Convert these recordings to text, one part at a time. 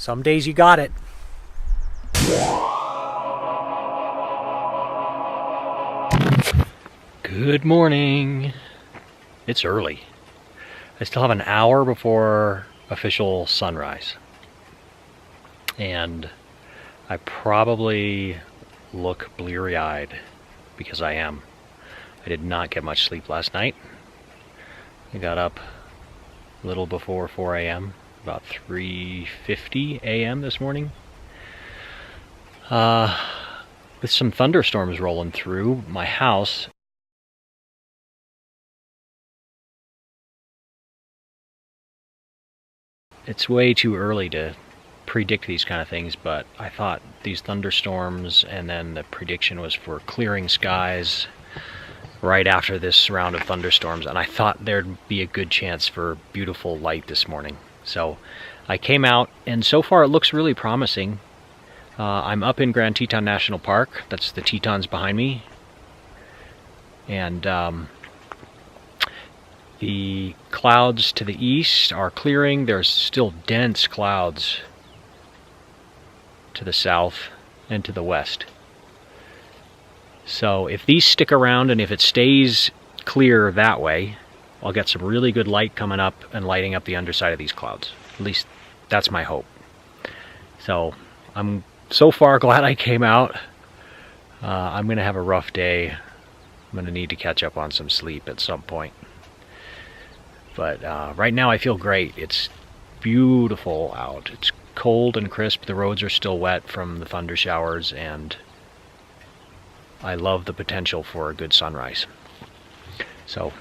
Some days you got it. Good morning. It's early. I still have an hour before official sunrise. And I probably look bleary-eyed because I am. I did not get much sleep last night. I got up a little before 4 a.m., about 3:50 a.m. this morning. With some thunderstorms rolling through my house. It's way too early to predict these kind of things, but I thought these thunderstorms, and then the prediction was for clearing skies right after this round of thunderstorms, and I thought there'd be a good chance for beautiful light this morning. So I came out, and so far it looks really promising. I'm up in Grand Teton National Park. That's the Tetons behind me. And the clouds to the east are clearing. There's still dense clouds to the south and to the west. So if these stick around and if it stays clear that way, I'll get some really good light coming up and lighting up the underside of these clouds. At least that's my hope. So I'm so far glad I came out. I'm going to have a rough day. I'm going to need to catch up on some sleep at some point. But right now I feel great. It's beautiful out. It's cold and crisp. The roads are still wet from the thunder showers, and I love the potential for a good sunrise. So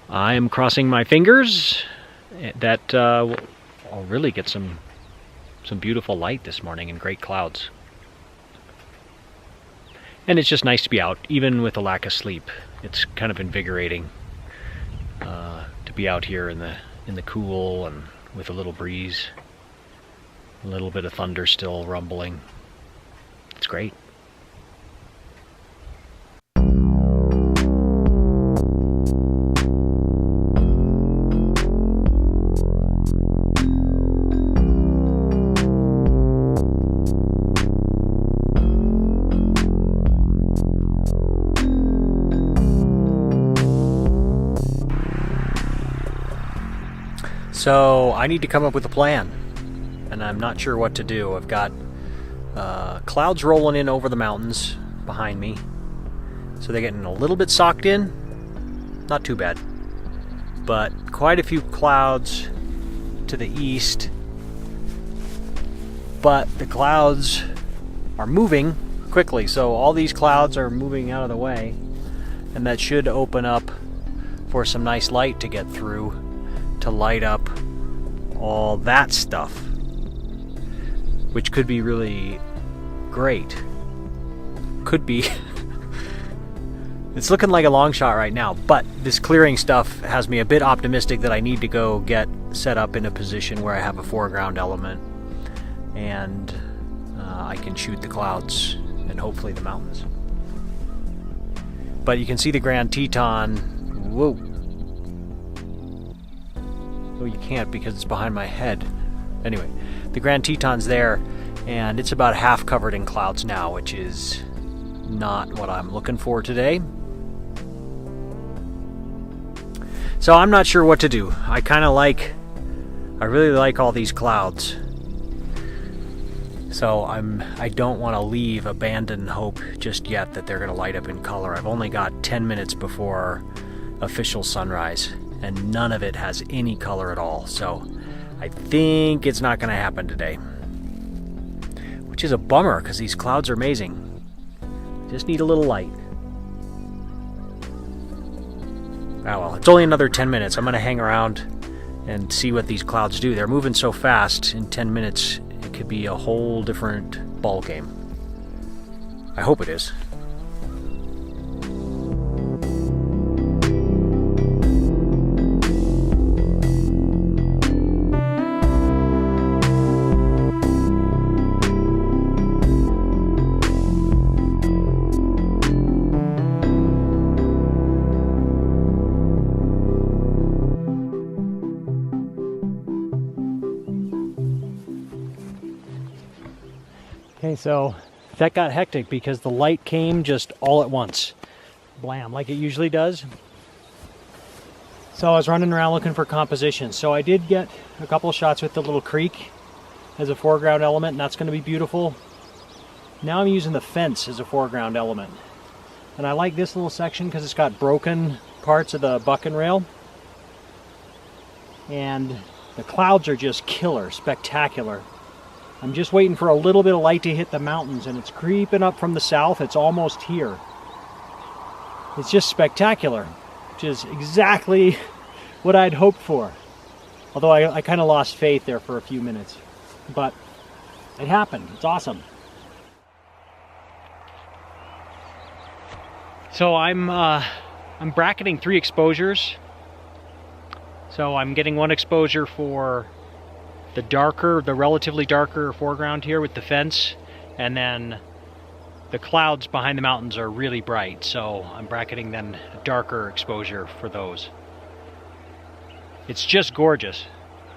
I am crossing my fingers that I'll really get some beautiful light this morning and great clouds. And it's just nice to be out, even with a lack of sleep. It's kind of invigorating to be out here in the cool and with a little breeze, a little bit of thunder still rumbling. It's great. So I need to come up with a plan, and I'm not sure what to do. I've got clouds rolling in over the mountains behind me, so they're getting a little bit socked in. Not too bad, but quite a few clouds to the east. But the clouds are moving quickly, so all these clouds are moving out of the way, and that should open up for some nice light to get through to light up all that stuff, which could be really great. Could be. It's looking like a long shot right now, but this clearing stuff has me a bit optimistic that I need to go get set up in a position where I have a foreground element and I can shoot the clouds and hopefully the mountains. But you can see the Grand Teton. Whoa. Oh, you can't because it's behind my head. Anyway, the Grand Teton's there, and it's about half covered in clouds now, which is not what I'm looking for today. So I'm not sure what to do. I really like all these clouds. So I don't want to leave abandon hope just yet that they're going to light up in color. I've only got 10 minutes before official sunrise, and none of it has any color at all, so I think it's not going to happen today. Which is a bummer, because these clouds are amazing. Just need a little light. Oh well, it's only another 10 minutes. I'm going to hang around and see what these clouds do. They're moving so fast, in 10 minutes it could be a whole different ball game. I hope it is. Okay, so that got hectic because the light came just all at once. Blam, like it usually does. So I was running around looking for composition. So I did get a couple of shots with the little creek as a foreground element, and that's going to be beautiful. Now I'm using the fence as a foreground element. And I like this little section because it's got broken parts of the buck and rail. And the clouds are just killer, spectacular. I'm just waiting for a little bit of light to hit the mountains, and it's creeping up from the south. It's almost here. It's just spectacular, which is exactly what I'd hoped for. Although I kind of lost faith there for a few minutes. But it happened. It's awesome. So I'm bracketing 3 exposures. So I'm getting 1 exposure for the relatively darker foreground here with the fence, and then the clouds behind the mountains are really bright, so I'm bracketing then a darker exposure for those. It's just gorgeous.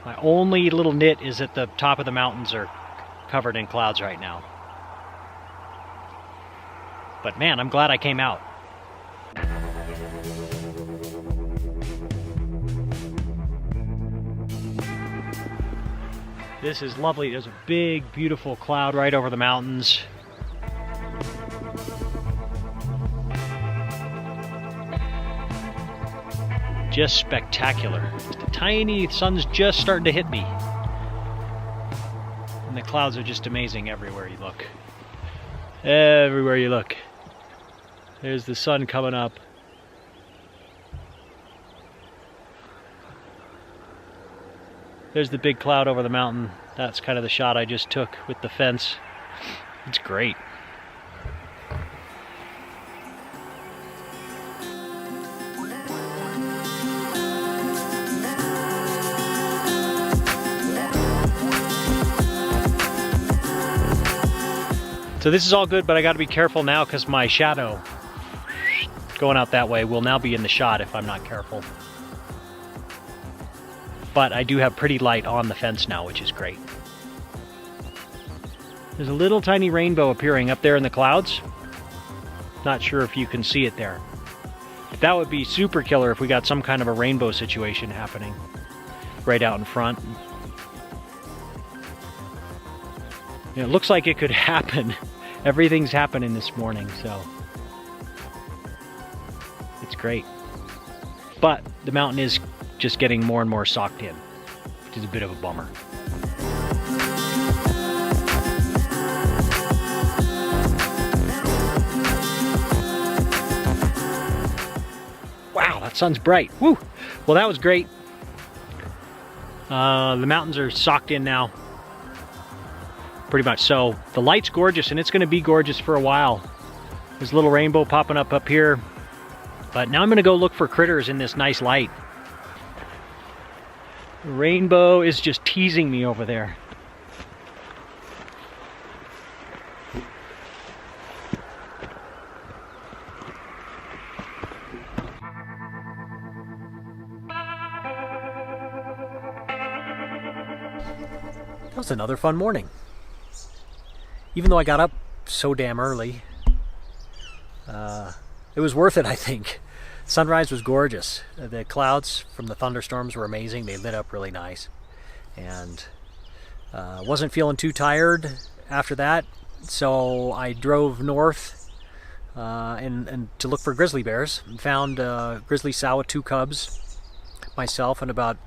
My only little nit is that the top of the mountains are covered in clouds right now. But man, I'm glad I came out. This is lovely. There's a big, beautiful cloud right over the mountains. Just spectacular. Just a tiny sun's just starting to hit me. And the clouds are just amazing everywhere you look. Everywhere you look. There's the sun coming up. There's the big cloud over the mountain. That's kind of the shot I just took with the fence. It's great. So this is all good, but I got to be careful now because my shadow going out that way will now be in the shot if I'm not careful. But I do have pretty light on the fence now, which is great. There's a little tiny rainbow appearing up there in the clouds. Not sure if you can see it there. That would be super killer if we got some kind of a rainbow situation happening right out in front. It looks like it could happen. Everything's happening this morning, so it's great. But the mountain is just getting more and more socked in, which is a bit of a bummer. Wow, that sun's bright. Woo! Well, that was great. The mountains are socked in now. Pretty much so. The light's gorgeous, and it's going to be gorgeous for a while. There's a little rainbow popping up here. But now I'm going to go look for critters in this nice light. The rainbow is just teasing me over there. That was another fun morning. Even though I got up so damn early, it was worth it, I think. Sunrise was gorgeous. The clouds from the thunderstorms were amazing. They lit up really nice. And wasn't feeling too tired after that, so I drove north and to look for grizzly bears. Found a grizzly sow with 2 cubs, myself and about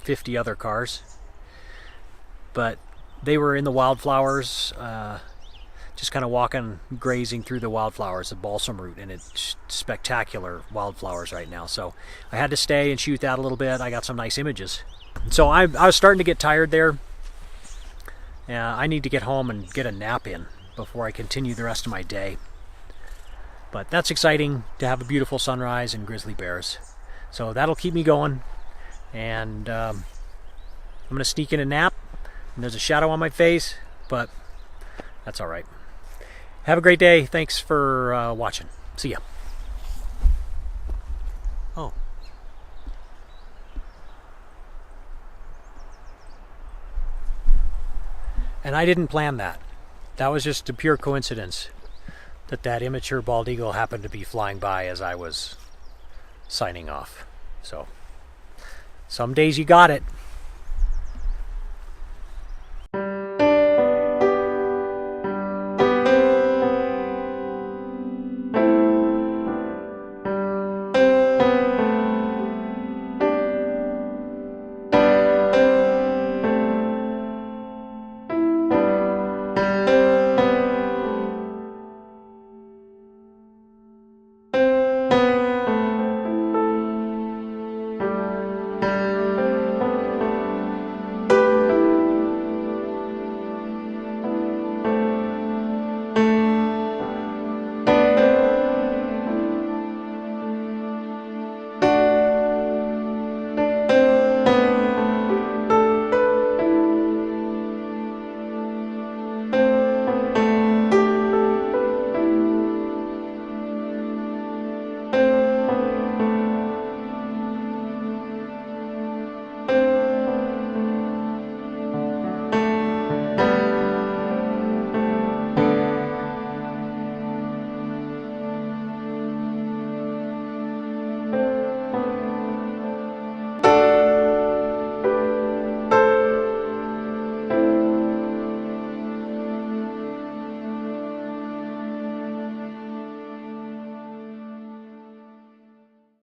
50 other cars. But they were in the wildflowers, just kind of walking, grazing through the wildflowers, the balsam root, and it's spectacular wildflowers right now. So I had to stay and shoot that a little bit. I got some nice images. So I was starting to get tired there. I need to get home and get a nap in before I continue the rest of my day. But that's exciting to have a beautiful sunrise and grizzly bears. So that'll keep me going. And I'm going to sneak in a nap. And there's a shadow on my face, but that's all right. Have a great day. Thanks for watching. See ya. Oh. And I didn't plan that. that was just a pure coincidence that immature bald eagle happened to be flying by as I was signing off. So some days you got it.